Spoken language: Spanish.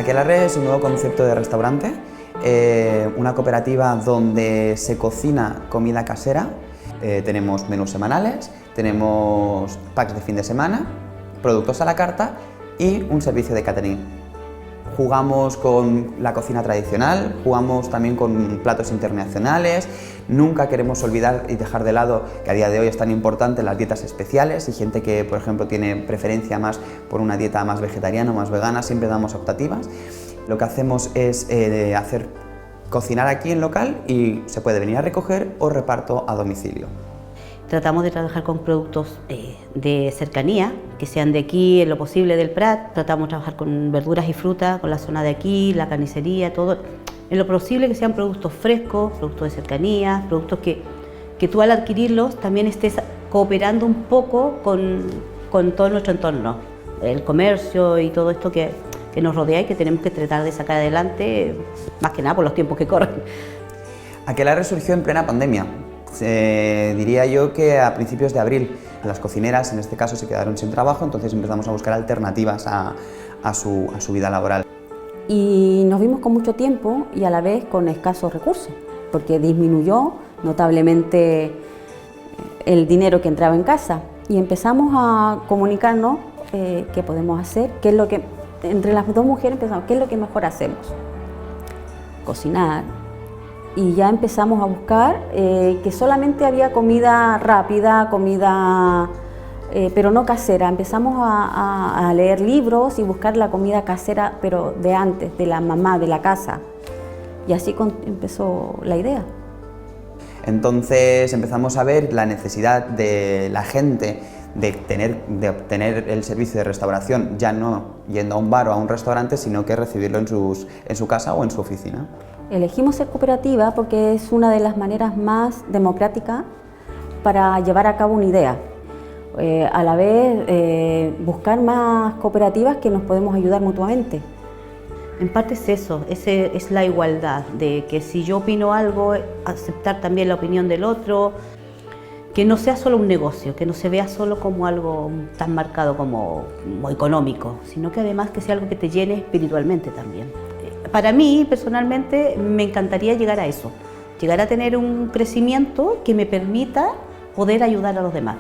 Aquelarre es un nuevo concepto de restaurante, una cooperativa donde se cocina comida casera. Tenemos menús semanales, tenemos packs de fin de semana, productos a la carta y un servicio de catering. Jugamos con la cocina tradicional, jugamos también con platos internacionales. Nunca queremos olvidar y dejar de lado que a día de hoy es tan importante las dietas especiales y gente que, por ejemplo, tiene preferencia más por una dieta más vegetariana o más vegana, siempre damos optativas. Lo que hacemos es cocinar aquí en local y se puede venir a recoger o reparto a domicilio. Tratamos de trabajar con productos de cercanía, que sean de aquí, en lo posible del Prat. Tratamos de trabajar con verduras y frutas, con la zona de aquí, la carnicería, todo. En lo posible que sean productos frescos, productos de cercanía, productos que tú al adquirirlos también estés cooperando un poco con todo nuestro entorno. El comercio y todo esto que nos rodea y que tenemos que tratar de sacar adelante, más que nada por los tiempos que corren. Aquelarre surgió en plena pandemia. Diría yo que a principios de abril. Las cocineras en este caso se quedaron sin trabajo, entonces empezamos a buscar alternativas a su vida laboral. Y nos vimos con mucho tiempo y a la vez con escasos recursos, porque disminuyó notablemente el dinero que entraba en casa y empezamos a comunicarnos qué podemos hacer, qué es lo que, entre las dos mujeres empezamos, qué es lo que mejor hacemos. Cocinar. Y ya empezamos a buscar que solamente había comida rápida, pero no casera. Empezamos a leer libros y buscar la comida casera, pero de antes, de la mamá, de la casa. Y así empezó la idea. Entonces empezamos a ver la necesidad de la gente de obtener el servicio de restauración, ya no yendo a un bar o a un restaurante, sino que recibirlo en su casa o en su oficina. Elegimos ser cooperativa porque es una de las maneras más democráticas para llevar a cabo una idea. A la vez, buscar más cooperativas que nos podemos ayudar mutuamente. En parte es eso, es la igualdad, de que si yo opino algo, aceptar también la opinión del otro, que no sea solo un negocio, que no se vea solo como algo tan marcado como económico, sino que además que sea algo que te llene espiritualmente también. Para mí, personalmente, me encantaría llegar a eso, llegar a tener un crecimiento que me permita poder ayudar a los demás.